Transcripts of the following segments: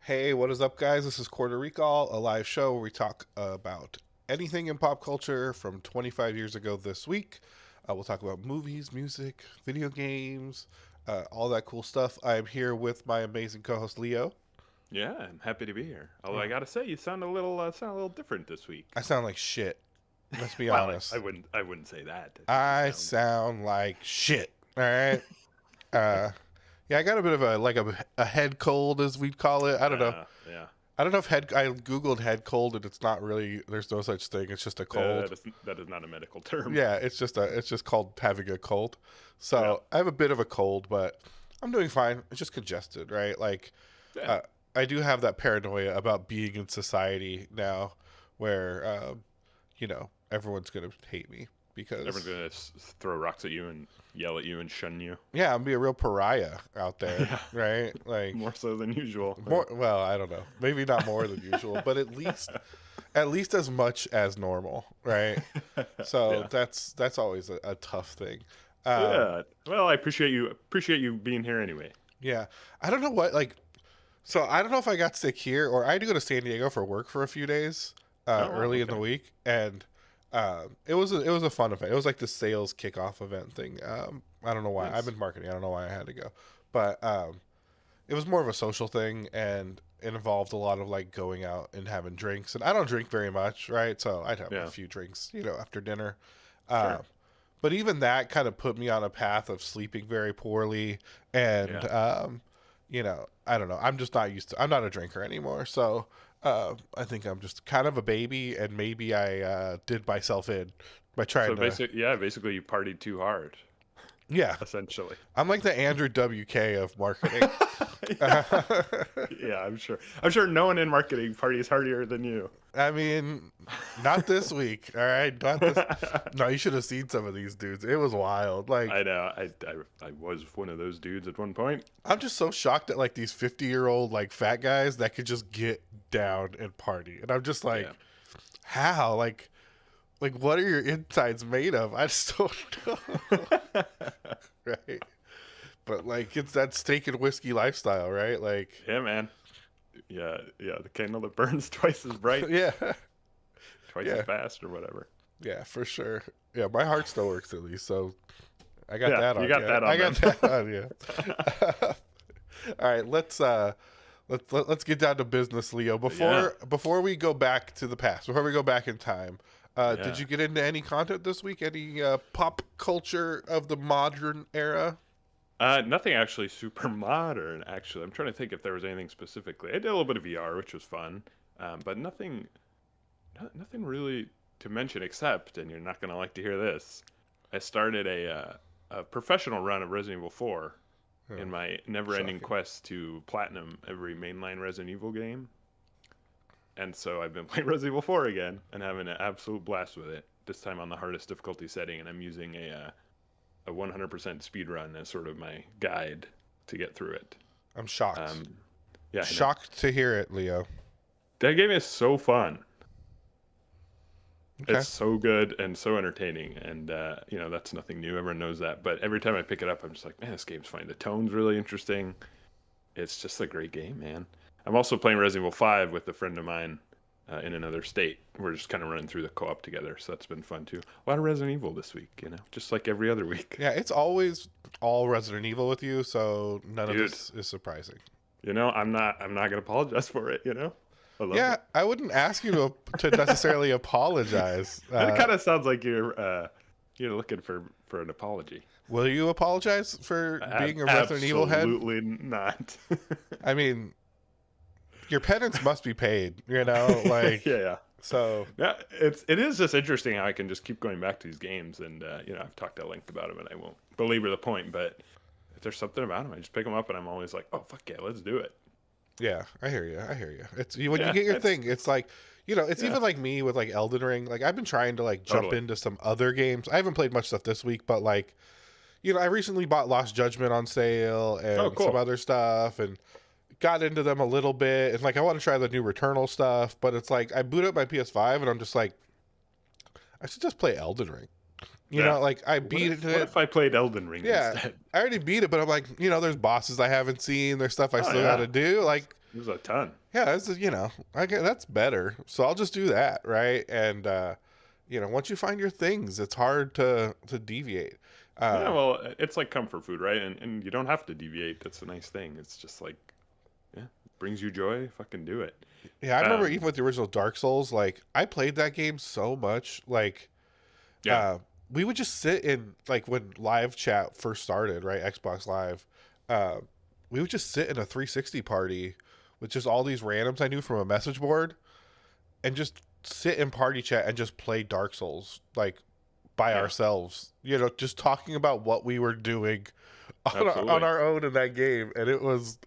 Hey, what is up, guys? This is Quarter Recall, a live show where we talk about anything in pop culture from 25 years ago this week. We'll talk about movies, music, video games, all that cool stuff. I'm here with my amazing co-host Leo. Yeah, I'm happy to be here. Although I Uh, gotta say, you sound a little different this week. I sound like shit. Let's be Well, I honest. wouldn't say that. I think you I sound. sound like shit. All right. Uh, yeah, I got a bit of a head cold, as we'd call it. I don't know. Yeah. I don't know if head. I googled head cold, and it's not really. There's no such thing. It's just a cold. That is not a medical term. Yeah, it's just called having a cold. Yeah. So I have a bit of a cold, but I'm doing fine. It's just congested, right? Like, Yeah. uh, I do have that paranoia about being in society now, where everyone's gonna hate me Everyone's because gonna throw rocks at you and yell at you and shun you. yeah, I'm be a real pariah out there, Yeah. right? Like More so than usual. more. Well, I don't know, maybe not more than usual, but at least as much as normal, right? So Yeah. that's always a tough thing. Um, Yeah. Well, I appreciate you being here anyway. Yeah, I don't know what like. So I don't know if I got sick here or I had to go to San Diego for work for a few days Oh wow. early in the Okay. week, and it was a fun event. It was like the sales kickoff event thing. I don't know why I've Nice. been marketing. I don't know why I had to go, but it was more of a social thing, and it involved a lot of like going out and having drinks. And I don't drink very much, right? So I'd have a Yeah. few drinks, after dinner. Uh, Sure. but even that kind of put me on a path of sleeping very poorly, and Yeah. I don't know. I'm just not used to. I'm not a drinker anymore, so I think I'm just kind of a baby, and maybe I did myself in by So trying to. basically you partied too hard, Yeah, essentially. I'm like the Andrew WK of marketing. Yeah, I'm sure. I'm sure no one in marketing parties harder than you. I mean, not this week. All right, not this. No, you should have seen some of these dudes. It was wild. Like, I know. I was one of those dudes at one point. I'm just so shocked at like these 50-year-old like fat guys that could just get down and party, and I'm just like, Yeah. how? Like, what are your insides made of? I just don't know. Right? But like, it's that steak and whiskey lifestyle, right? Like, Yeah, man. Yeah. The candle that burns twice as bright, yeah, twice as yeah, fast, or whatever. yeah, for sure. Yeah, my heart still works at least, so I got Yeah, that you on got you. that I on got them. that on you. All right, let's get down to business, Leo. Yeah. Before we go back to the past, before we go back in time, did Yeah. you get into any content this week? Any pop culture of the modern era? Nothing actually super modern. Actually, I'm trying to think if there was anything specifically. I did a little bit of VR, which was fun, but nothing really to mention except, and you're not gonna like to hear this. I started a professional run of Resident Evil 4 in Oh, my never-ending shocking. quest to platinum every mainline Resident Evil game. And so I've been playing Resident Evil 4 again and having an absolute blast with it. This time on the hardest difficulty setting, and I'm using a 100% speed run as sort of my guide to get through it. I'm shocked. Um, yeah, I know. Shocked to hear it, Leo. That game is so fun. Okay. It's so good and so entertaining, and that's nothing new. Everyone knows that. But every time I pick it up, I'm just like, man, this game's fun. The tone's really interesting. It's just a great game, man. I'm also playing Resident Evil 5 with a friend of mine in another state. We're just kind of running through the co-op together, so that's been fun too. A lot of Resident Evil this week, just like every other week. Yeah, it's always all Resident Evil with you, so none of Dude, this is surprising. I'm not gonna apologize for it. I love Yeah, it. I wouldn't ask you to necessarily apologize. That kind of sounds like you're looking for an apology. Will you apologize for being a Resident Evil head? Absolutely not. I mean, your penance must be paid, like Yeah. so. Yeah, it is just interesting how I can just keep going back to these games, and I've talked at length about them, and I won't belabor the point, but if there's something about them, I just pick them up, and I'm always like, oh fuck yeah, let's do it. Yeah, I hear you. I hear you. It's when you Yeah, get your thing, it's like, it's yeah, even like me with like Elden Ring. Like I've been trying to like jump totally. into some other games. I haven't played much stuff this week, but like, I recently bought Lost Judgment on sale Oh, and some cool. other stuff and got into them a little bit. And like I want to try the new Returnal stuff, but it's like I boot up my PS5 and I'm just like, I should just play Elden Ring. Yeah. Like I What beat if, what it. if I played Elden Ring Yeah, instead? I already beat it, but I'm like, there's bosses I haven't seen. There's stuff I Oh still got yeah, to do. Like, There's a ton. Yeah, I get that's better. So I'll just do that, right? And once you find your things, it's hard to deviate. Yeah, Uh, well, it's like comfort food, right? And you don't have to deviate. That's a nice thing. It's just like, yeah, it brings you joy. Fucking do it. yeah, I remember Um, even with the original Dark Souls, like I played that game so much, like yeah, uh, we would just sit in like when live chat first started, right? Xbox Live, uh, we would just sit in a 360 party with just all these randoms I knew from a message board, and just sit in party chat and just play Dark Souls like by yeah, ourselves. Just talking about what we were doing on absolutely. our own in that game, and it was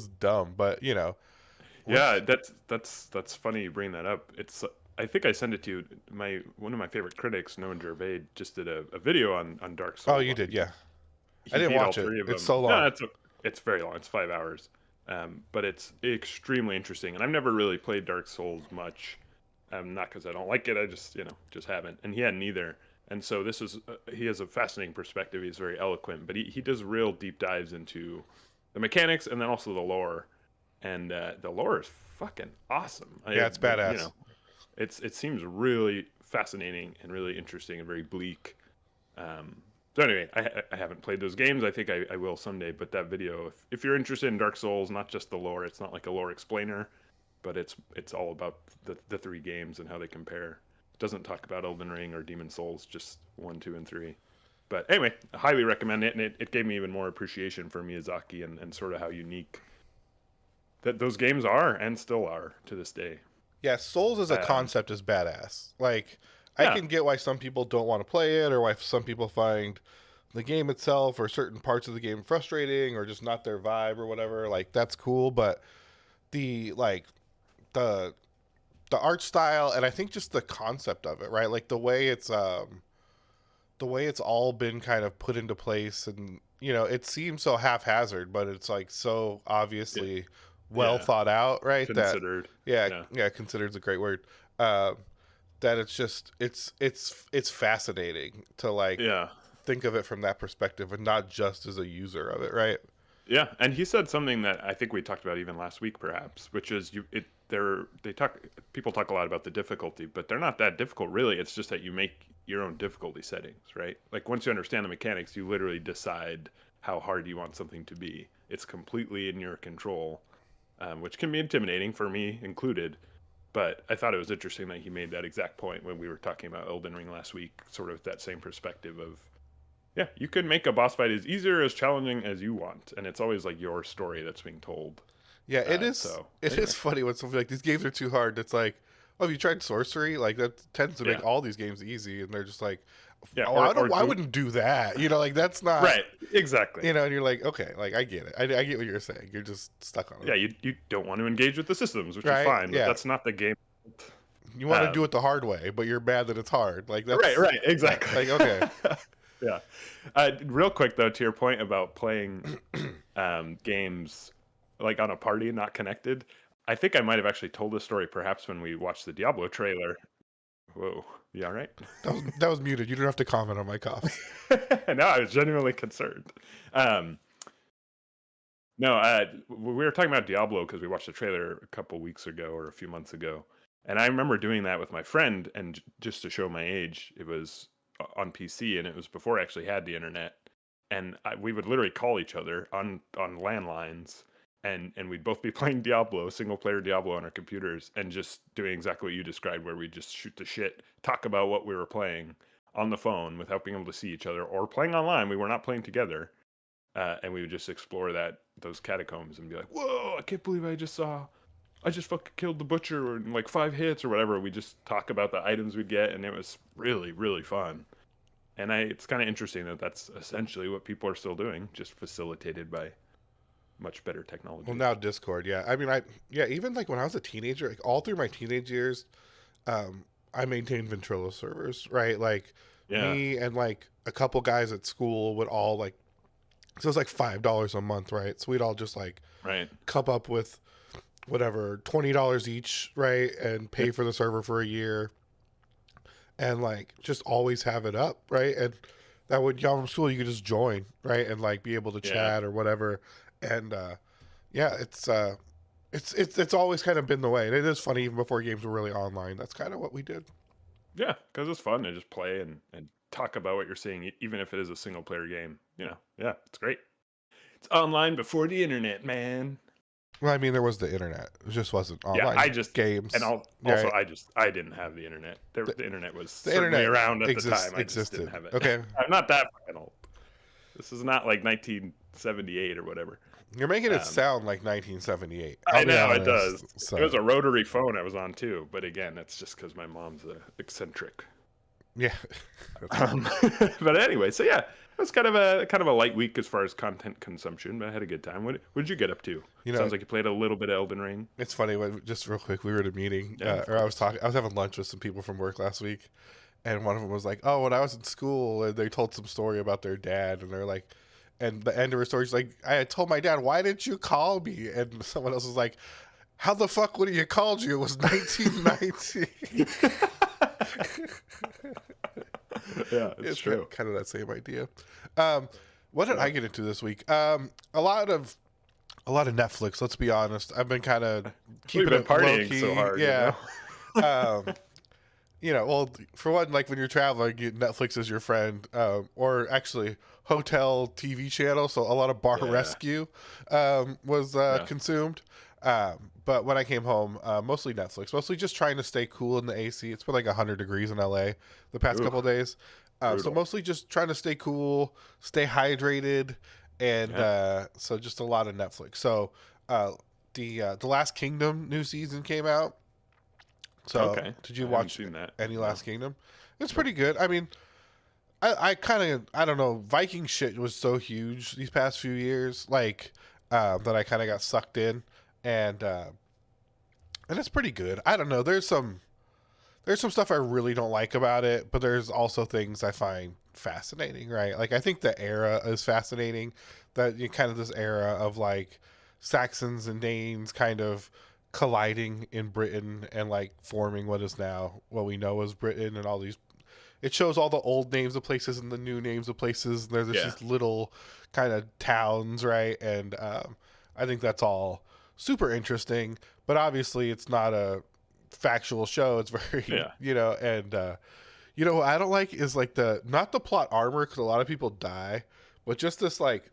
dumb, but Yeah, once that's funny you bring that up. It's I think I sent it to you. My one of my favorite critics, Noah Gervais, just did a video on Dark oh, Souls you did, because yeah. I he didn't beat all watch it. three of It's them. so No, long. it's very long. It's 5 hours, but it's extremely interesting. And I've never really played Dark Souls much, not because I don't like it. I just haven't, and he hadn't either. And so this is he has a fascinating perspective. He's very eloquent, but he does real deep dives into the mechanics and then also the lore. And the lore is fucking awesome. Yeah, it's badass. It seems really fascinating and really interesting and very bleak. So anyway, I haven't played those games. I think I will someday. But that video, if you're interested in Dark Souls, not just the lore, it's not like a lore explainer, but it's all about the three games and how they compare. It doesn't talk about Elden Ring or Demon Souls, just 1, 2, and 3. But anyway, I highly recommend it, and it gave me even more appreciation for Miyazaki and sort of how unique that those games are and still are to this day. Yeah, Souls as a Um, concept is badass. Like, I yeah, can get why some people don't want to play it, or why some people find the game itself or certain parts of the game frustrating or just not their vibe or whatever. Like, that's cool, but the like the the art style, and I think just the concept of it, right? Like the way it's all been kind of put into place, and it seems so haphazard, but it's like so yeah, obviously well yeah. thought out, right? That Considered. yeah, Yeah, yeah, considered is a great word. Uh, that it's just it's fascinating to like yeah, think of it from that perspective and not just as a user of it, right? yeah. And he said something that I think we talked about even last week, perhaps, which is they talk people talk a lot about the difficulty, but they're not that difficult really. It's just that you make your own difficulty settings, right? Like once you understand the mechanics, you literally decide how hard you want something to be. It's completely in your control, which can be intimidating for me included. But I thought it was interesting that he made that exact point when we were talking about Elden Ring last week, sort of that same perspective of, yeah, you can make a boss fight as easy or as challenging as you want, and it's always like your story that's being told. Yeah, it is. So It is anyway, funny when something like these games are too hard. It's like, oh, have you tried sorcery? Like that tends to yeah, make all these games easy, and they're just like, yeah, oh, I don't. or I do wouldn't do that. Like that's not. right, exactly. And you're like, okay, like I get it. I get what you're saying. You're just stuck on it, Yeah, you don't want to engage with the systems, which is right? fine, but Yeah, that's not the game. you want to do Um, it the hard way, but you're mad that it's hard. Like right, that's right, yeah. exactly. Like okay, Yeah. Real quick though, to your point about playing games like on a party, not connected. I think I might have actually told this story perhaps when we watched the Diablo trailer. Whoa, you all right? that was muted. You don't have to comment on my coughs. No, I was genuinely concerned. Um, no, we were talking about Diablo because we watched the trailer a couple weeks ago or a few months ago, and I remember doing that with my friend. And just to show my age, it was on PC, and it was before I actually had the internet. And we would literally call each other on landlines, and we'd both be playing Diablo, single player Diablo on our computers, and just doing exactly what you described, where we just shoot the shit, talk about what we were playing on the phone without being able to see each other, or playing online. We were not playing together, and we would just explore those catacombs and be like, "Whoa! I can't believe I just fucking killed the butcher in like 5 hits or whatever." We just talk about the items we'd get, and it was really really fun. And it's kind of interesting that that's essentially what people are still doing, just facilitated by much better Well, technology. now Discord. Yeah, I mean, yeah, even like when I was a teenager, like all through my teenage years, I maintained Ventrilo servers, right? Like Yeah, me and like a couple guys at school would all like, so it was like $5 a month, right? So we'd all just like right. come up with whatever $20 each, right, and Yeah, pay for the server for a year, and like just always have it up, right? And that would y'all from school you could just join, right, and like be able to yeah, chat or whatever, and yeah, it's It's always kind of been the way, and it is funny even before games were really online. That's kind of what we did. Yeah, because it's fun to just play and talk about what you're seeing, even if it is a single player game. Yeah, it's great. It's online before the internet, man. Well, I mean, there was the internet. It just wasn't Yeah, online games. also Yeah, I didn't have the internet. The internet was the certainly internet around at the time. I just didn't existed. have it. Okay, I'm not that fucking old. This is not like 1978 or whatever. you're making it sound like 1978. I I'll be know it honest. does. So, It was a rotary phone I was on too, but again, that's just because my mom's eccentric. yeah. But anyway, so yeah, it was kind of a light week as far as content consumption, but I had a good time. What did you get up to? Sounds like you played a little bit of Elden Ring. It's funny. Just real quick, we were at a meeting, or I was having lunch with some people from work last week, and one of them was like, "Oh, when I was in school," and they told some story about their dad, and they're like, and the end of her story is like, "I had told my dad, why didn't you call me?" And someone else was like, "How the fuck would he have called you? It was 1990." Yeah, it's true. Kind of that same idea. What did I get into this week? A lot of Netflix. Let's be honest. I've been kind of keeping it partying low-key. so hard. Yeah. Well, for one, like when you're traveling, Netflix is your friend, or actually hotel TV channel. So a lot of Bar Rescue was consumed. But when I came home, mostly Netflix, mostly just trying to stay cool in the AC. It's been like 100 degrees in LA the past couple of days. So mostly just trying to stay cool, stay hydrated, and so just a lot of Netflix. So the Last Kingdom new season came out. So did you watch any Last Kingdom? It's pretty good. I mean, I don't know, Viking shit was so huge these past few years, like that I kind of got sucked in, and it's pretty good. I don't know. There's some stuff I really don't like about it, but there's also things I find fascinating, right? Like I think the era is fascinating, that kind of this era of like Saxons and Danes kind of colliding in Britain and like forming what is now what we know as Britain, and all these, it shows all the old names of places and the new names of places. There's these little kind of towns, right? And I think that's all super interesting, but obviously it's not a factual show. It's very and what I don't like is like not the plot armor, because a lot of people die, but just this like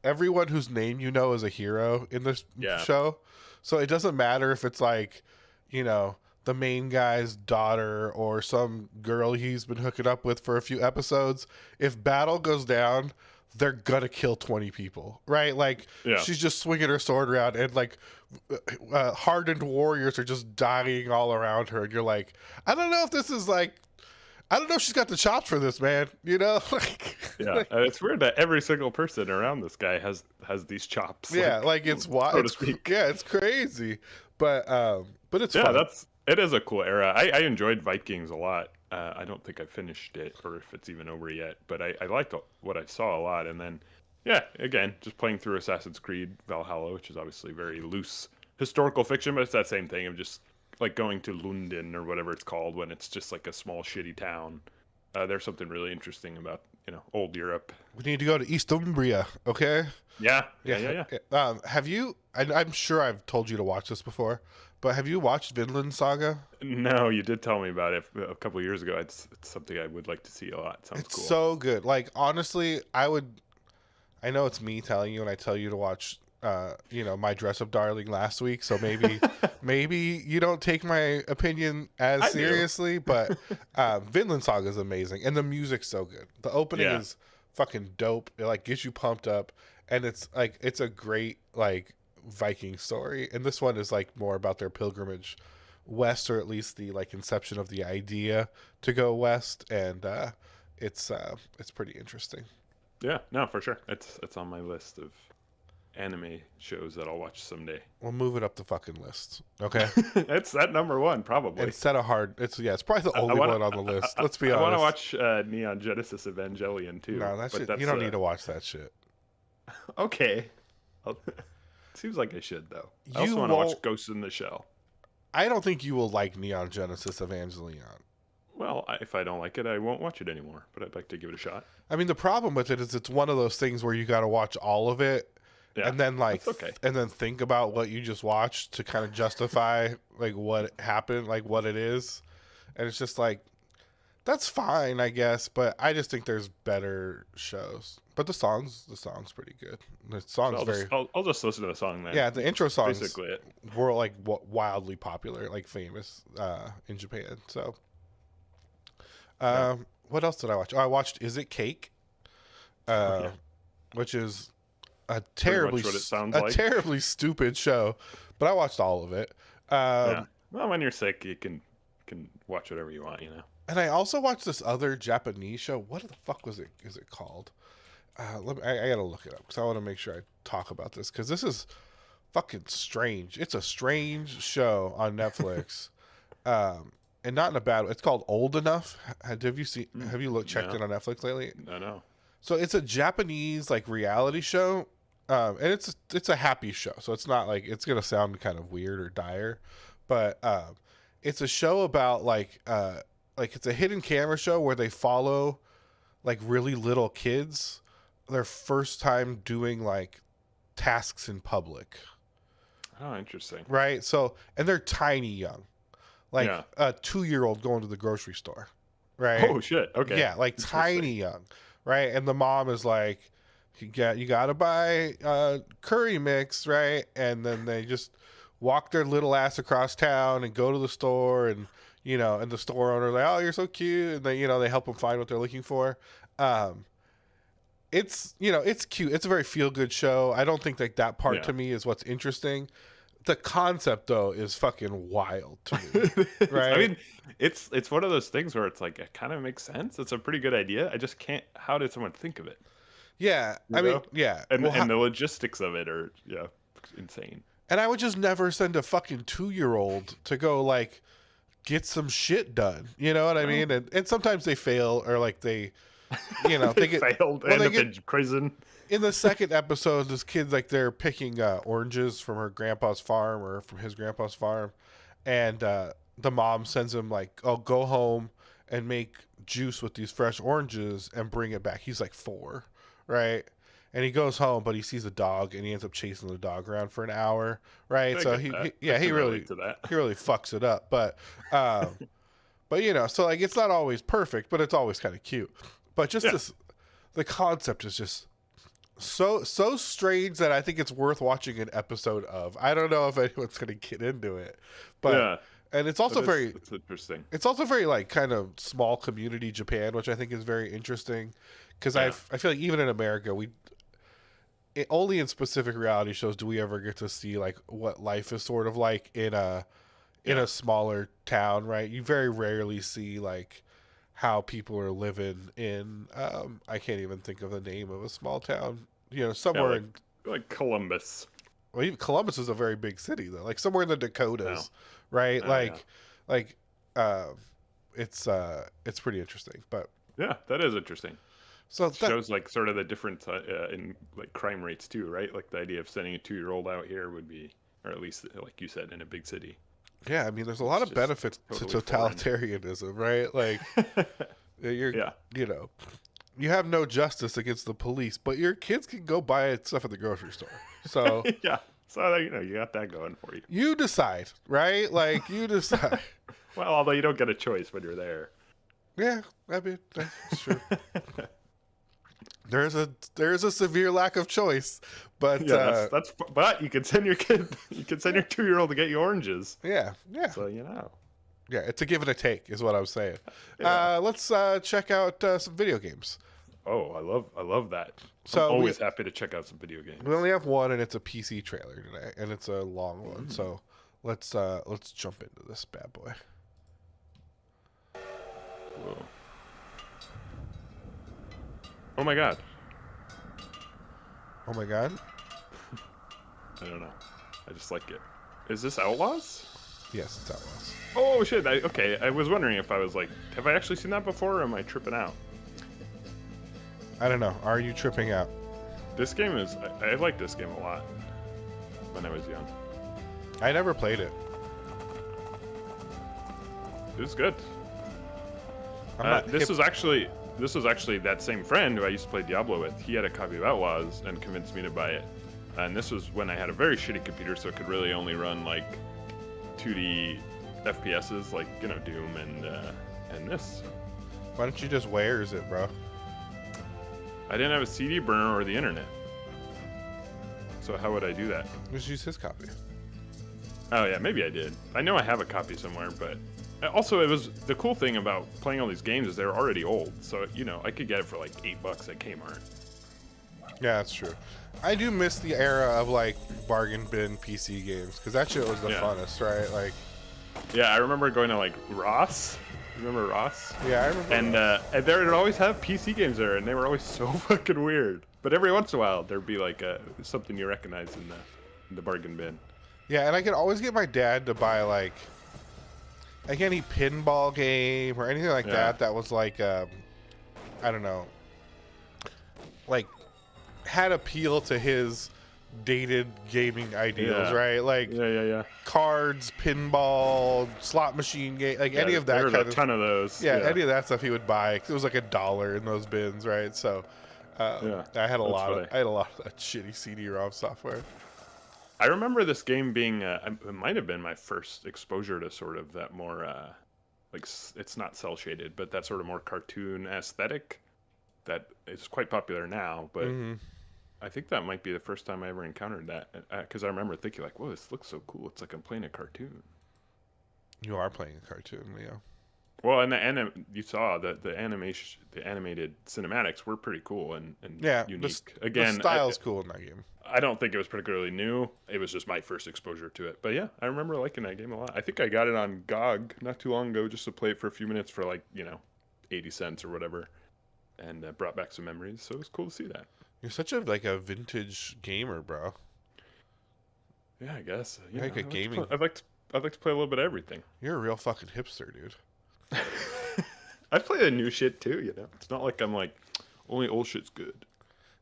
everyone whose name is a hero in this show. So it doesn't matter if it's like, the main guy's daughter or some girl he's been hooking up with for a few episodes. If battle goes down, they're gonna kill 20 people, right? Like she's just swinging her sword around, and like hardened warriors are just dying all around her, and you're like, I don't know if this is like, I don't know if she's got the chops for this, man. It's weird that every single person around this guy has these chops. Like it's wild, so to speak. Yeah, it's crazy, but it's fun. It is a cool era. I enjoyed Vikings a lot. I don't think I finished it, or if it's even over yet, but I liked what I saw a lot. And then, again, just playing through Assassin's Creed Valhalla, which is obviously very loose historical fiction, but it's that same thing of just like going to London or whatever it's called when it's just like a small shitty town. There's something really interesting about old Europe. We need to go to East Umbria, okay? Yeah. Have you? I'm sure I've told you to watch this before, but have you watched Vinland Saga? No, you did tell me about it a couple of years ago. It's something I would like to see a lot. Sounds cool. It's so good. Like honestly, I know it's me telling you, and I tell you to watch My Dress Up Darling last week, so maybe you don't take my opinion as seriously, but Vinland Saga is amazing, and the music's so good. The opening is fucking dope. It like gets you pumped up, and it's like it's a great like Viking story, and this one is like more about their pilgrimage west, or at least the like inception of the idea to go west, and it's pretty interesting. Yeah, no, for sure. It's on my list of anime shows that I'll watch someday. We'll move it up the fucking list, okay? It's at number one, probably. Instead of hard, it's probably the only one on the list. Let's be honest. I want to watch Neon Genesis Evangelion too. No, that's you don't need to watch that shit. Okay. Seems like I should though. I also want to watch Ghost in the Shell. I don't think you will like Neon Genesis Evangelion. Well, if I don't like it, I won't watch it anymore. But I'd like to give it a shot. I mean, the problem with it is it's one of those things where you got to watch all of it, Yeah, and then like, that's okay. and then think about what you just watched to kind of justify like what happened, like what it is, and it's just like that's fine, I guess, but I just think there's better shows. But the song's pretty good. The So song's very I'll just listen to the song then. yeah. The intro That's songs basically it. were like wildly popular, like famous in Japan. So, Yeah. what else did I watch? Oh, I watched Is It Cake, Oh, yeah. which is a Pretty terribly much what it sounds a like. terribly stupid show, but I watched all of it. Yeah. Well, when you're sick, you can watch whatever you want, you know. And I also watched this other Japanese show. What the fuck was it? Is it called? I gotta look it up because I want to make sure I talk about this because this is fucking strange. It's a strange show on Netflix, and not in a bad way. It's called Old Enough. Have you seen? Have you checked No. it on Netflix lately? No. So it's a Japanese like reality show, and it's a happy show. So it's not like it's gonna sound kind of weird or dire, but it's a show about like it's a hidden camera show where they follow like really little kids their first time doing like tasks in public. Oh, interesting. Right? So and they're tiny young. Like Yeah. a 2-year-old going to the grocery store. Right? Oh shit. Okay. Yeah, like tiny young. Right? And the mom is like, you gotta buy curry mix, right? And then they just walk their little ass across town and go to the store, and and the store owner like, oh, you're so cute, and they help them find what they're looking for. It's it's cute. It's a very feel good show. I don't think like that part to me is what's interesting. The concept though is fucking wild to me, right? I mean, it's one of those things where it's like it kind of makes sense. It's a pretty good idea. I just can't. How did someone think of it? Yeah, I mean, yeah, and well, the logistics of it are insane. And I would just never send a fucking 2-year-old to go like get some shit done. You know what I mean? And sometimes they fail or like they they get failed. End up in prison. In the second episode, this kid's like they're picking oranges from her grandpa's farm or from his grandpa's farm, and the mom sends him like, "Oh, go home and make juice with these fresh oranges and bring it back." He's like 4, right? And he goes home, but he sees a dog, and he ends up chasing the dog around for an hour, right? So he really fucks it up, but so like it's not always perfect, but it's always kind of cute. But just the concept is just so strange that I think it's worth watching an episode of. I don't know if anyone's going to get into it, but and it's also it's interesting. It's also very like kind of small community Japan, which I think is very interesting because I feel like even in America only in specific reality shows do we ever get to see like what life is sort of like in a smaller town, right? You very rarely see like how people are living in I can't even think of the name of a small town, somewhere in like Columbus. Well, even Columbus is a very big city though, like somewhere in the Dakotas, right? It's pretty interesting, but yeah, that is interesting. So it shows like sort of the difference in like crime rates too, right? Like the idea of sending a 2-year-old out here would be, or at least like you said, in a big city. Yeah, I mean, there's a lot of benefits to totalitarianism, right? Like, you have no justice against the police, but your kids can go buy stuff at the grocery store. So yeah, so you got that going for you. You decide, right? Like you decide. Well, although you don't get a choice when you're there. Yeah, I mean that's true. There's a severe lack of choice, but but you can send your kid, you can send your 2-year-old to get you oranges. Yeah. So yeah, it's a give and a take, is what I was saying. Let's check out some video games. Oh, I love that. So I'm always happy to check out some video games. We only have one, and it's a PC trailer today, and it's a long one. So let's jump into this bad boy. Whoa. Oh my god. Oh my god. I don't know. I just like it. Is this Outlaws? Yes, it's Outlaws. Oh shit. Okay, I was wondering if I was like, have I actually seen that before, or am I tripping out? I don't know. Are you tripping out? This game is... I like this game a lot when I was young. I never played it. It was good. This was actually that same friend who I used to play Diablo with. He had a copy of Outlaws and convinced me to buy it. And this was when I had a very shitty computer, so it could really only run like 2D FPSs, like Doom and this. Why don't you just where's it, bro? I didn't have a CD burner or the internet, so how would I do that? Just use his copy. Oh yeah, maybe I did. I know I have a copy somewhere, but also it was the cool thing about playing all these games is they're already old, so I could get it for like $8 at Kmart. Yeah, that's true. I do miss the era of like bargain bin PC games because that shit was the funnest, right? Like, yeah, I remember going to like Ross. Remember Ross? Yeah, I remember. And they would always have PC games there, and they were always so fucking weird. But every once in a while, there'd be like something you recognize in the bargain bin. Yeah, and I could always get my dad to buy like any pinball game or anything like that was like I don't know, like had appeal to his dated gaming ideals, right? Like cards, pinball, slot machine game, like any of that there was kind a of ton of those. Yeah, any of that stuff he would buy. 'Cause it was like $1 in those bins, right? So I had a lot of that shitty CD-ROM software. I remember this game being it might have been my first exposure to sort of that more like it's not cel shaded, but that sort of more cartoon aesthetic that is quite popular now, but I think that might be the first time I ever encountered that, because I remember thinking like, whoa, this looks so cool. It's like I'm playing a cartoon. You are playing a cartoon, Leo. Well, and you saw that the animated cinematics were pretty cool and unique. The style's cool in that game. I don't think it was particularly new. It was just my first exposure to it. But yeah, I remember liking that game a lot. I think I got it on GOG not too long ago just to play it for a few minutes for like, 80 cents or whatever, and brought back some memories. So it was cool to see that. You're such a vintage gamer, bro. Yeah, I guess. You're like a gaming. I'd like to play a little bit of everything. You're a real fucking hipster, dude. I play the new shit too, It's not like I'm like only old shit's good.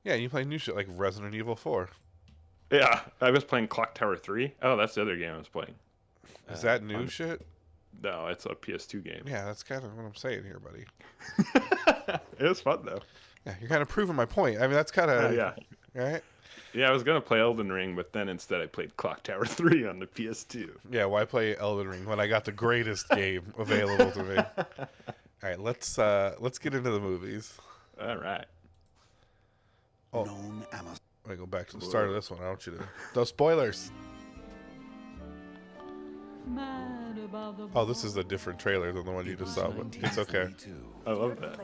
Yeah, you play new shit like Resident Evil 4. Yeah, I was playing Clock Tower 3. Oh, that's the other game I was playing. Is that new shit? No, it's a PS2 game. Yeah, that's kind of what I'm saying here, buddy. It was fun though. Yeah, you're kind of proving my point. I mean, that's kind of right. Yeah, I was gonna play Elden Ring, but then instead I played Clock Tower 3 on the PS2. Yeah, why play Elden Ring when I got the greatest game available to me? All right, let's get into the movies. All right. Oh, I go back to the start of this one. I want you to no spoilers. Oh, this is a different trailer than the one you just saw, but it's okay. I love that.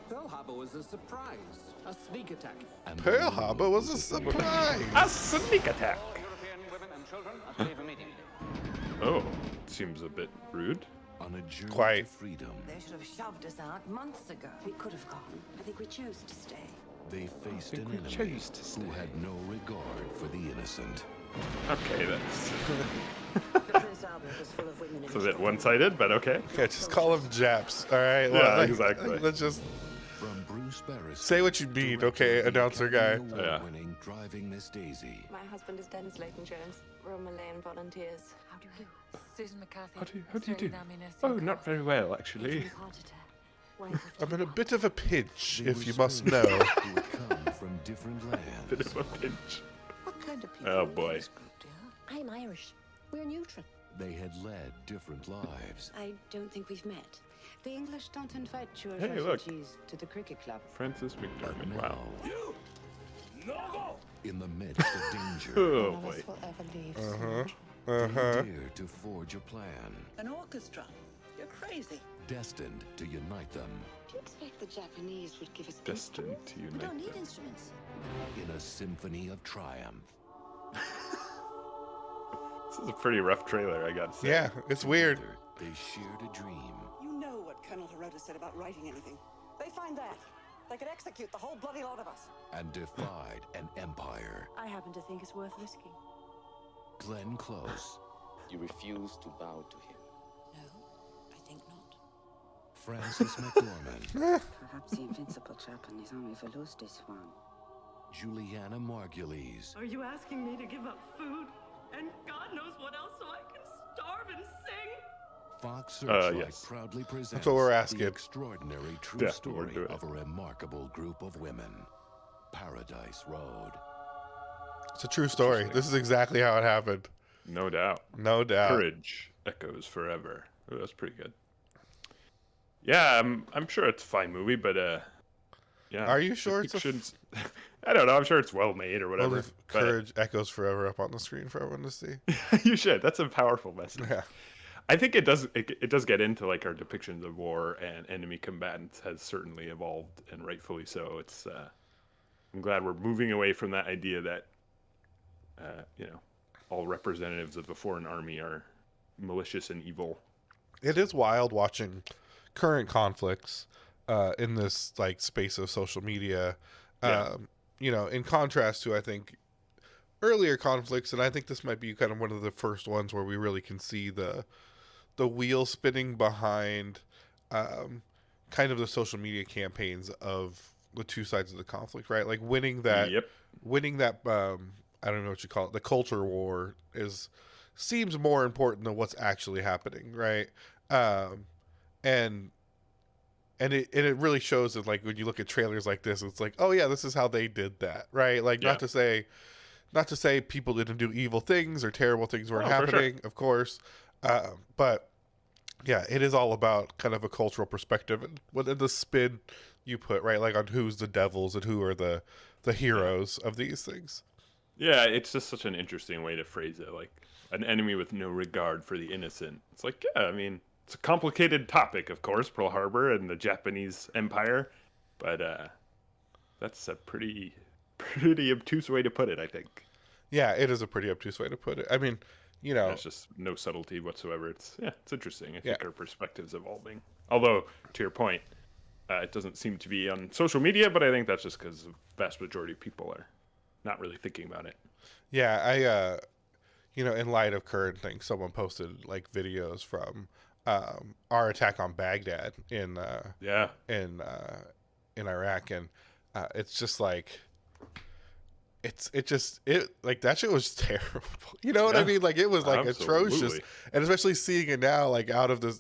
Pearl Harbor was a surprise, a sneak attack. Pearl Harbor was a surprise. A sneak attack. European women and children are safe immediately. Oh, seems a bit rude. On a journey Quite. to freedom, They should have shoved us out months ago. We could have gone. I think we chose to stay. they faced an we enemy chose to stay. who had no regard for the innocent. Okay, that's The Prince Albert was full of women and it's a bit children. one-sided, but okay. Yeah, just call them Japs. All right. Yeah, exactly. Let's just From Bruce Barris. say what you mean, okay, announcer guy. Award-winning Driving Miss Daisy. My husband is Dennis Layton-Jones. We're on Malayan volunteers. How do you do? Susan McCarthy. How do you do? 39 minutes Oh, in not very well, actually. Heart attack. I'm in a bit of a pinch, They if were you must strangers know. who had come from different Bit lands. of a pinch. What kind of people Oh, are in boy. this group, dear? I'm Irish. We're neutral. They had led different lives. I don't think we've met. The English don't invite Jewish Hey, look. refugees to the cricket club. Francis But McDermott. now, Wow. in the midst of danger, Oh None of boy. us will ever leave. they dared to forge a plan, An orchestra. You're crazy. destined to unite them Do you expect the Japanese would give us Destined instruments? to We unite don't need them. instruments. in a symphony of triumph. This is a pretty rough trailer, I gotta say. Yeah, it's weird. Together, they shared a dream. You know what Colonel Hirota said about writing anything. They find that. They could execute the whole bloody lot of us. And defied an empire. I happen to think it's worth risking. Glenn Close, You refuse to bow to him. No, I think not. Francis McDormand, Perhaps the invincible Japanese army will lose this one. Juliana Margulies, Are you asking me to give up food? And God knows what else so I can starve and sing? Fox Searchlight yes. proudly presents what we're asking. the extraordinary true Yeah, we're story doing it. of a remarkable group of women. Paradise Road. It's a true story. This is exactly how it happened. No doubt. No doubt. Courage echoes forever. Ooh, that's pretty good. Yeah, I'm sure it's a fine movie, but yeah. Are you sure it's I don't know. I'm sure it's well made or whatever. Courage echoes forever up on the screen for everyone to see. You should. That's a powerful message. Yeah. I think it does. It does get into like our depictions of war and enemy combatants has certainly evolved, and rightfully so. It's. I'm glad we're moving away from that idea that, all representatives of a foreign army are malicious and evil. It is wild watching current conflicts in this like space of social media. In contrast to I think earlier conflicts, and I think this might be kind of one of the first ones where we really can see the wheel spinning behind kind of the social media campaigns of the two sides of the conflict, right? Like winning that I don't know what you call it, the culture war seems more important than what's actually happening, right? And it really shows that, like, when you look at trailers like this, it's like, oh yeah, this is how they did that, right? Like, not to say people didn't do evil things or terrible things weren't happening, sure. Of course, but yeah, it is all about kind of a cultural perspective and what the spin you put, right? Like on who's the devils and who are the heroes of these things. Yeah, it's just such an interesting way to phrase it. Like an enemy with no regard for the innocent. It's like, yeah, I mean, it's a complicated topic, of course, Pearl Harbor and the Japanese Empire, but that's a pretty obtuse way to put it, I think. Yeah, it is a pretty obtuse way to put it. I mean, it's just no subtlety whatsoever. It's interesting. I think our perspective's evolving. Although, to your point, it doesn't seem to be on social media, but I think that's just because the vast majority of people are not really thinking about it. Yeah, I in light of current things, someone posted like videos from our attack on Baghdad in Iraq, and it's just like it like that shit was terrible. You know what I mean? Like it was like atrocious, and especially seeing it now, like out of this,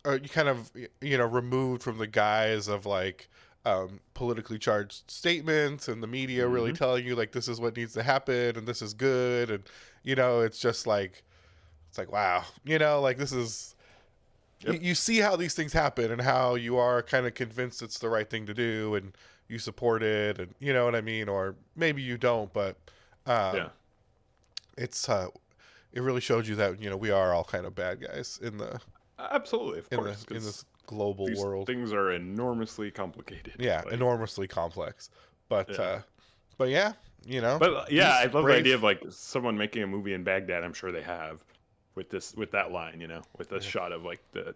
you kind of removed from the guise of like politically charged statements and the media really telling you like this is what needs to happen and this is good, and it's just like wow, like this is. You see how these things happen and how you are kind of convinced it's the right thing to do and you support it, and you know what I mean, or maybe you don't, but it's it really showed you that we are all kind of bad guys in the absolutely of course in this global world. Things are enormously complicated. Yeah, like, enormously complex, but yeah, But yeah, I love the idea of like someone making a movie in Baghdad. I'm sure they have with that line, with a shot of like the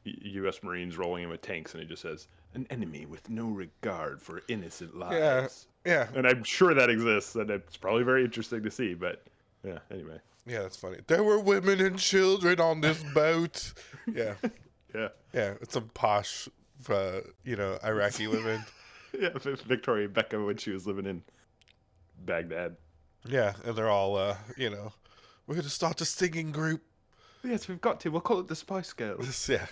U.S. Marines rolling in with tanks, and it just says an enemy with no regard for innocent lives. Yeah. And I'm sure that exists, and it's probably very interesting to see. But yeah, anyway. Yeah, that's funny. There were women and children on this boat. Yeah. Yeah. It's some posh, Iraqi women. Yeah, Victoria Beckham when she was living in Baghdad. Yeah, and they're all, we're going to start a singing group. Yes, we've got to. We'll call it the Spice Girls. Yeah.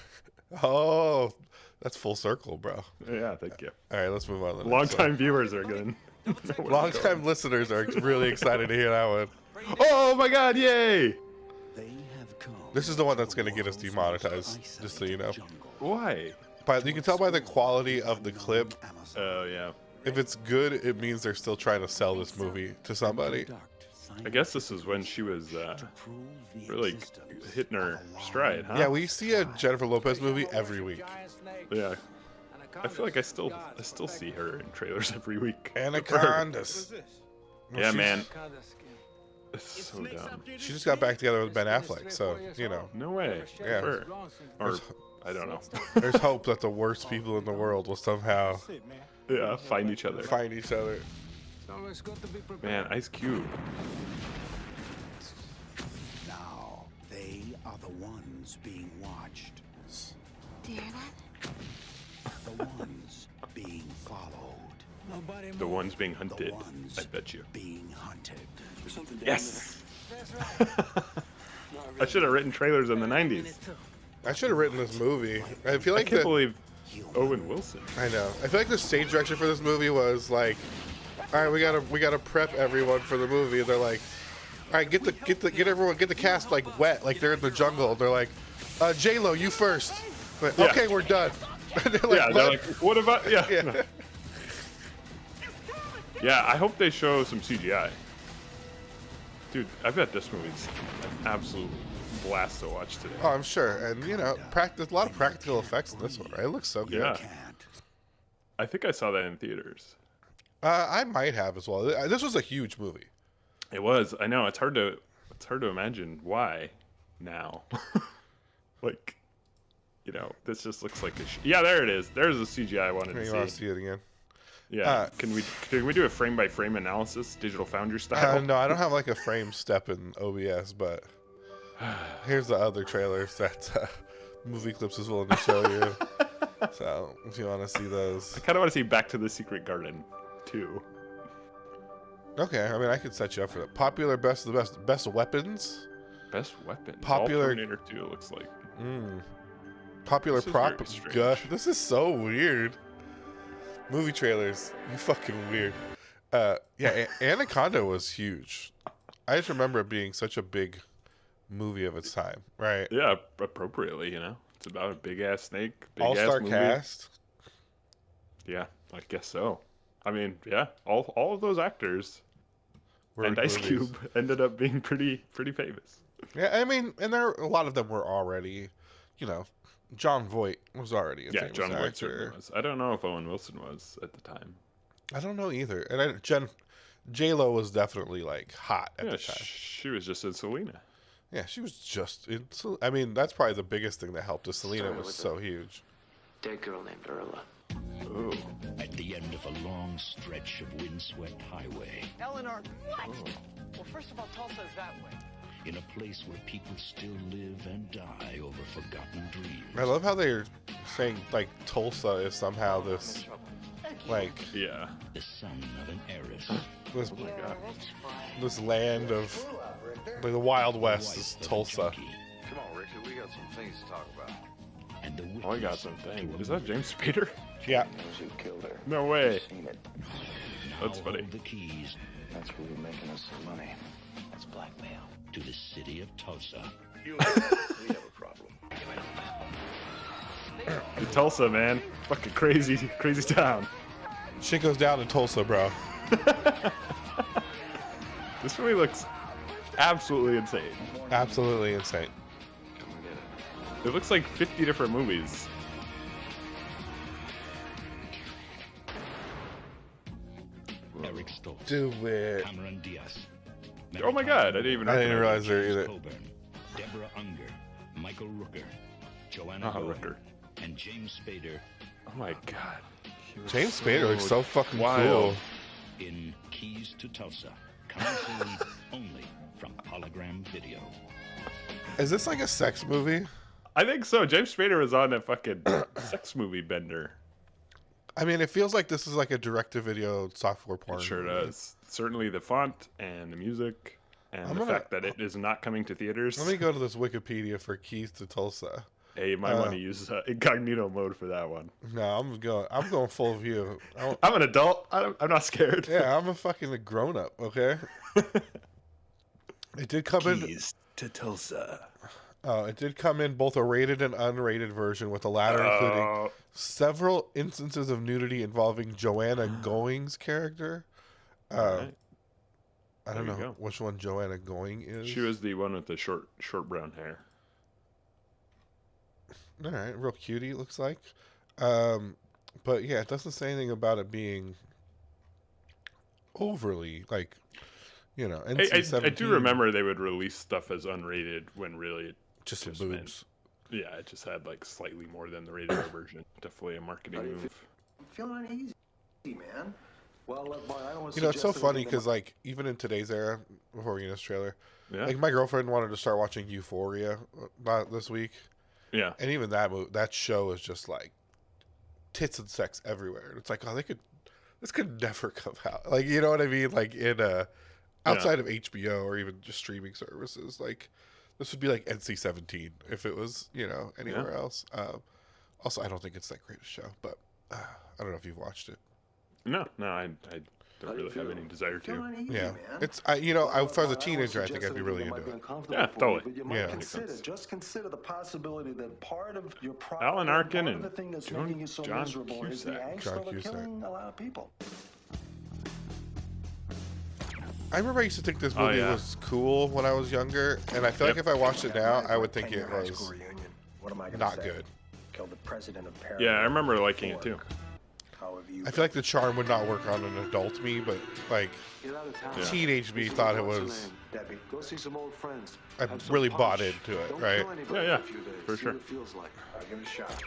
Oh, that's full circle, bro. Yeah, thank you. All right, let's move on. Long-time viewers are good. Long-time listeners are really excited to hear that one. Oh my God! Yay! This is the one that's going to get us demonetized, just so you know. Why? But you can tell by the quality of the clip. Oh yeah. If it's good, it means they're still trying to sell this movie to somebody. I guess this is when she was really hitting her stride, huh? Yeah, we see a Jennifer Lopez movie every week. Yeah. I feel like I still see her in trailers every week. Anacondas. Yeah, man. It's so dumb. She just got back together with Ben Affleck, so, No way. Yeah. Or, I don't know. There's hope that the worst people in the world will somehow find each other. Man, Ice Cube. Now, they are the ones being watched. Do you hear that? The ones being followed. The ones being hunted, I bet you. Being hunted. Yes! I should have written trailers in the 90s. I should have written this movie. I can't believe Owen Wilson. I know. I feel like the stage direction for this movie was like All right, we gotta prep everyone for the movie. They're like, all right, get the cast like wet, like they're in the jungle. They're like, J-Lo, you first. Like, Yeah. okay, we're done. They're like, Yeah, they're like, what about? Yeah. Yeah. Yeah, I hope they show some CGI. Dude, I bet this movie's an absolute blast to watch today. Oh, I'm sure, and you know, there's a lot of practical effects in this one, right? It looks so good. Yeah. I think I saw that in theaters. I might have as well. This was a huge movie. It was. I know. It's hard to imagine why now. Like, you know, this just looks like a. Yeah, there it is. There's the CGI I wanted to see. You want to see it again? Yeah. Can we do a frame by frame analysis, Digital Foundry style? No, I don't have like a frame step in OBS, but here's the other trailers that Movie Clips is willing to show you. So if you want to see those, I kind of want to see Back to the Secret Garden, too. Okay, I mean I could set you up for that. Popular best weapons. Best weapon. Popular All Terminator 2 it looks like. Popular This is prop. very strange. Gosh, this is so weird. Movie trailers, you fucking weird. Yeah, Anaconda was huge. I just remember it being such a big movie of its time, right? Yeah, appropriately, you know. It's about a big ass snake. Big All-star ass movie. cast. Yeah, I guess so. I mean, yeah, all of those actors and Ice Cube ended up being pretty famous. Yeah, I mean, and a lot of them were already, you know, John Voight was already a famous John Voight actor. certainly was. I don't know if Owen Wilson was at the time. I don't know either. And J-Lo was definitely like hot at the time. She was just in Selena. Yeah, she was just. I mean, that's probably the biggest thing that helped. Is Selena was so huge. Dead girl named Erla. Ooh. At the end of a long stretch of windswept highway, Eleanor, what? Well, first of all, Tulsa is that way. in a place where people still live and die over forgotten dreams. I love how they're saying like Tulsa is somehow this, like Yeah. The son of an heiress. this Oh my god. this land of like the Wild West is Tulsa. Come on, Ricky, we got some things to talk about. And the Oh, I got something. Is that James Spader? Yeah. Knows who killed her. No way. Seen it. That's funny. The keys That's where we're making us some money. That's blackmail. to the city of Tulsa. We have a problem. Tulsa, man. Fucking crazy town. Shit goes down in Tulsa, bro. This movie looks absolutely insane. Absolutely insane. Come and get it. It looks like 50 different movies. Eric Stoltz. Do it. Cameron Diaz. Oh my god, I didn't even I didn't recognize realize there either. Coburn, Deborah Unger, Michael Rooker, Joanna Oh, Goldberg, Rooker. and James Spader Oh my god. He looks James Spader looks so fucking wild. in Keys to Tulsa. Coming soon only from Hologram Video. cool. Is this like a sex movie? I think so. James Spader was on a fucking sex movie bender. I mean, it feels like this is like a direct-to-video software porn. It sure movie. does. Certainly the font and the music and the fact that it is not coming to theaters. Let me go to this Wikipedia for Keys to Tulsa. Hey, you might want to use incognito mode for that one. No, I'm going full view. I'm an adult. I'm not scared. Yeah, I'm a fucking grown-up. Okay. It did come in. to Tulsa. It did come in both a rated and unrated version, with the latter including several instances of nudity involving Joanna Going's character. Alright. I don't There you know go. which one Joanna Going is. She was the one with the short brown hair. All right, real cutie, it looks like. But yeah, it doesn't say anything about it being overly like, you know. NC-17, I do remember they would release stuff as unrated when really it just meant- boobs. Yeah, it just had like slightly more than the rated R version. Definitely a marketing move. Feeling uneasy, man. Well, look, boy, I don't want to You know, it's so suggest that we funny get because like even in today's era, before we get this trailer, Yeah. like my girlfriend wanted to start watching Euphoria this week. Yeah. And even that show is just like tits and sex everywhere. It's like, oh, this could never come out. Like, you know what I mean? Like in outside of HBO or even just streaming services, like this would be like NC-17 if it was, you know, anywhere else. Also, I don't think it's that great a show, but I don't know if you've watched it. No, I don't really have any desire to. Yeah, it's if I was a teenager, I think I'd be really into it. Yeah, totally. Yeah, Just consider the possibility that part of your Alan problem, Arkin part of and the thing that's John making you so miserable is the Cusack. angst John of Cusack. killing a lot of people. I remember I used to think this movie was cool when I was younger, and I feel like if I watched it now, I would think it was not good. Killed the president of Paris. Yeah, I remember liking it too. I feel like the charm would not work on an adult me, but like teenage me thought it was. Debbie, go see some old friends. I really bought into it, right? Yeah, for sure. I'll give it a shot.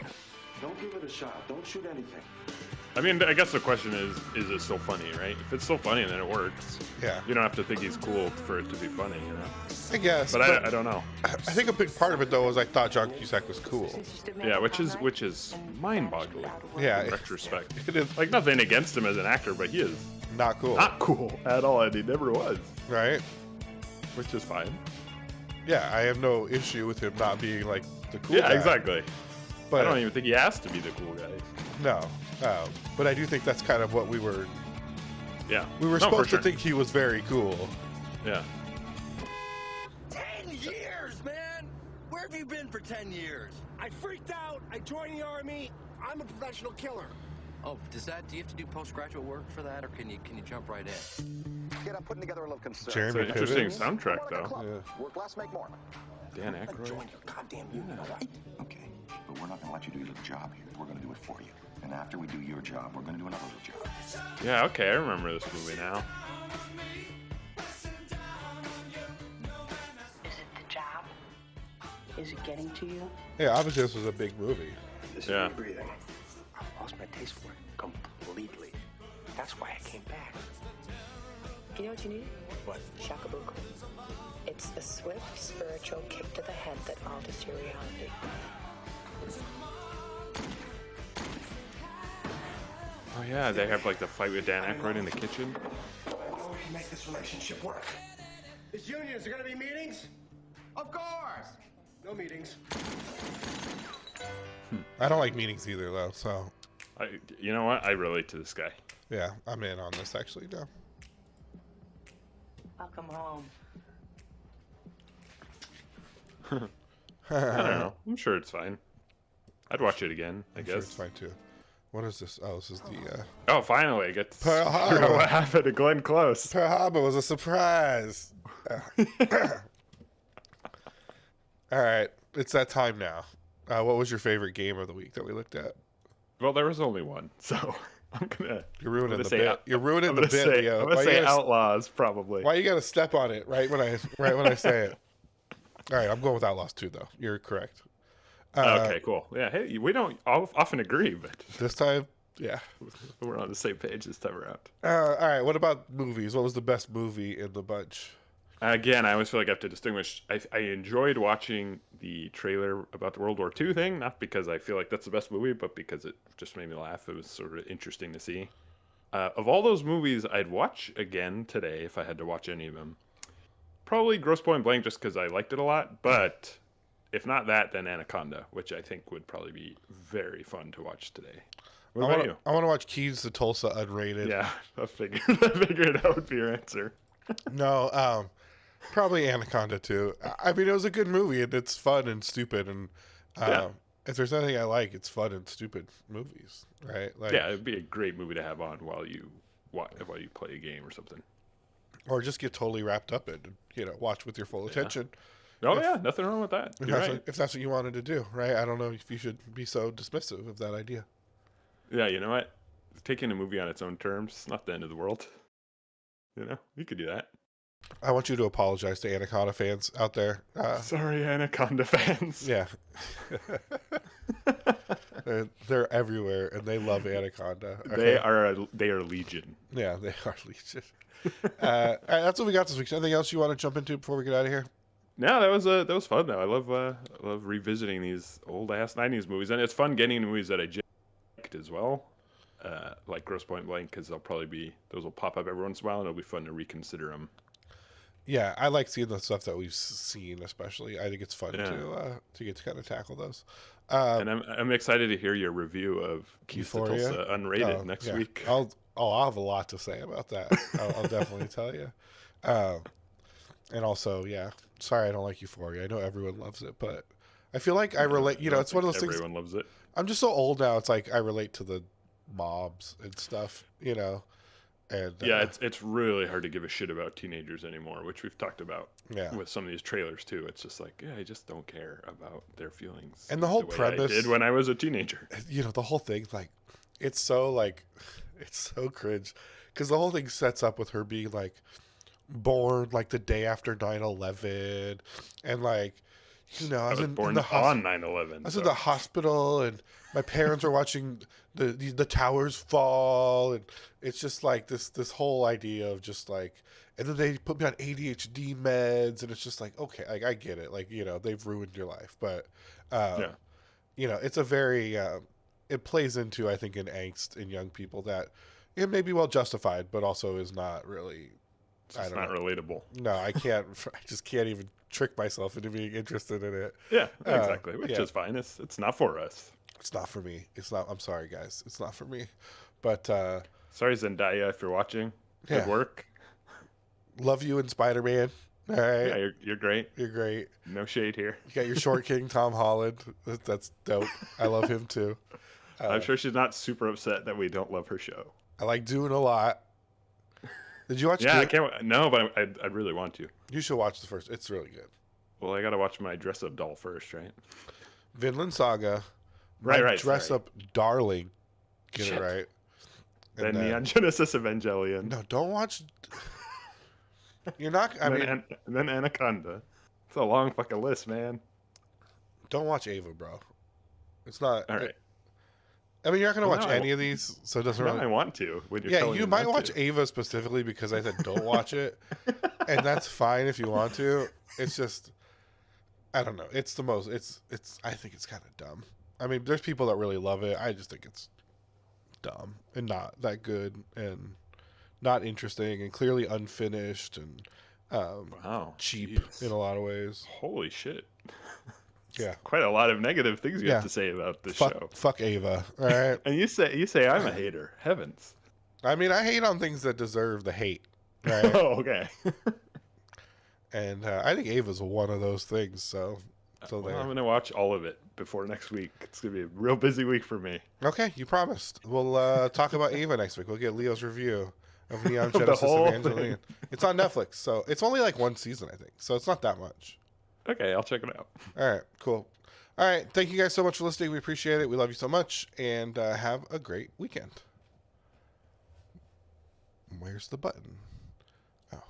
Don't give it a shot. Don't shoot anything. I mean, I guess the question is it still funny, right? If it's still funny, then it works. Yeah. You don't have to think he's cool for it to be funny, you know? I guess. But I don't know. I think a big part of it, though, was I thought John Cusack was cool. Yeah, which is mind-boggling. Yeah. In retrospect. It is. Like, nothing against him as an actor, but he is Not cool. not cool at all, and he never was. Right? Which is fine. Yeah, I have no issue with him not being, like, the cool guy. Yeah, exactly. But I don't even think he has to be the cool guy. No. But I do think that's kind of what we were... Yeah. We were supposed to think he was very cool. Yeah. 10 years, man! Where have you been for 10 years? I freaked out. I joined the army. I'm a professional killer. Oh, do you have to do postgraduate work for that, or can you jump right in? Kid, I'm putting together a little concern. Jeremy It's an interesting soundtrack, though. Yeah. Work less, make more. Dan Aykroyd. Join your goddamn union, all right? Okay, but we're not gonna let you do your job here. We're gonna do it for you. And after we do your job, we're gonna do another little job. Yeah, okay, I remember this movie now. Is it the job? Is it getting to you? Yeah, obviously this was a big movie. This is Yeah. me breathing. I lost my taste for it completely. That's why I came back. You know what you need? What? Shakabuku. It's a swift spiritual kick to the head that alters your reality. Oh yeah, they have like the fight with Dan Aykroyd in the kitchen. Make this relationship work. This union, is there going to be meetings? Of course. No meetings. I don't like meetings either, though, so... You know what? I relate to this guy. Yeah, I'm in on this, actually, now. I'll come home. I don't know. I'm sure it's fine. I'd watch it again, I guess. Sure it's fine, too. What is this? Oh, this is the... Oh, finally, I get to Pearl figure Harbor. out what happened to Glenn Close. Pearl Harbor was a surprise. All right, it's that time now. What was your favorite game of the week that we looked at? Well, there was only one, so I'm gonna. You're ruining the say bit. You're ruining the bit, Leo. I'm gonna say Outlaws, probably. Why you gotta step on it right when I say it? All right, I'm going with Outlaws too, though. You're correct. Okay, cool. Yeah, hey, we don't often agree, but this time, yeah, we're on the same page this time around. All right, what about movies? What was the best movie in the bunch? Again, I always feel like I have to distinguish. I enjoyed watching the trailer about the World War II thing, not because I feel like that's the best movie, but because it just made me laugh. It was sort of interesting to see. Of all those movies I'd watch again today, if I had to watch any of them, probably Grosse Pointe Blank, just because I liked it a lot. But if not that, then Anaconda, which I think would probably be very fun to watch today. What about you? I want to watch Keys to Tulsa unrated. Yeah, I figured that would be your answer. No, probably Anaconda too. I mean, it was a good movie and it's fun and stupid. And if there's anything I like, it's fun and stupid movies, right? Like, yeah, it'd be a great movie to have on while you play a game or something, or just get totally wrapped up in, watch with your full attention. Oh yeah, nothing wrong with that. You're right. If that's what you wanted to do, right? I don't know if you should be so dismissive of that idea. Yeah, you know what? Taking a movie on its own terms, it's not the end of the world. You could do that. I want you to apologize to Anaconda fans out there. Sorry, Anaconda fans. Yeah. They're everywhere, and they love Anaconda. Okay? They are legion. Yeah, they are legion. All right, that's what we got this week. Anything else you want to jump into before we get out of here? No, that was fun though. I love revisiting these old ass '90s movies, and it's fun getting movies that I just liked as well. Like Grosse Pointe Blank, because those will pop up every once in a while, and it'll be fun to reconsider them. Yeah, I like seeing the stuff that we've seen, especially. I think it's fun to get to kind of tackle those. And I'm excited to hear your review of Keys to Tulsa unrated next week. I'll Oh, I'll have a lot to say about that. I'll definitely tell you. And also, yeah, sorry I don't like Euphoria. I know everyone loves it, but I feel like I relate. You know, it's one of those things. Everyone loves it. I'm just so old now. It's like I relate to the mobs and stuff. You know, and yeah, it's really hard to give a shit about teenagers anymore, which we've talked about. Yeah. With some of these trailers too. It's just like, yeah, I just don't care about their feelings. And the whole way premise I did when I was a teenager. You know, the whole thing, like, it's so cringe, because the whole thing sets up with her being like born like the day after 9/11, and like, you know, I was born in the on 9/11. I was in the hospital, and my parents were watching the towers fall, and it's just like this whole idea of just like, and then they put me on ADHD meds, and it's just like, okay, like I get it, like, you know, they've ruined your life, but you know, it's a very it plays into, I think, an angst in young people that it may be well justified, but also is not really. It's not relatable. No, I can't. I just can't even trick myself into being interested in it. Yeah, exactly. Which is fine. It's not for us. It's not for me. It's not. I'm sorry, guys. It's not for me. But sorry, Zendaya, if you're watching. Good work. Love you in Spider-Man. All right. Yeah, you're great. You're great. No shade here. You got your short king, Tom Holland. That's dope. I love him too. I'm sure she's not super upset that we don't love her show. I like Dune a lot. Did you watch? Yeah, Dune? I can't. No, but I really want to. You should watch the first. It's really good. Well, I got to watch my dress up doll first, right? Vinland Saga. Right. Dress up darling. Get it right. Then Neon Genesis Evangelion. No, don't watch. You're not. Then Anaconda. It's a long fucking list, man. Don't watch Ava, bro. It's not. All right. I mean, you're not going to watch any of these, so it doesn't really. I want to. You might watch Ava specifically because I said don't watch it, and that's fine if you want to. It's just, I don't know. It's the most. It's. I think it's kind of dumb. I mean, there's people that really love it. I just think it's dumb and not that good and not interesting and clearly unfinished and cheap in a lot of ways. Holy shit. Yeah, quite a lot of negative things you have to say about this show. Fuck Ava, all right? And you say I'm a hater. Heavens. I mean, I hate on things that deserve the hate. Right? Oh, okay. And I think Ava's one of those things. So I'm gonna watch all of it before next week. It's gonna be a real busy week for me. Okay, you promised. We'll talk about Ava next week. We'll get Leo's review of Neon Genesis Evangelion. It's on Netflix, so it's only like one season, I think. So it's not that much. Okay, I'll check it out. All right, cool. All right, thank you guys so much for listening. We appreciate it. We love you so much, and have a great weekend. Where's the button? Oh.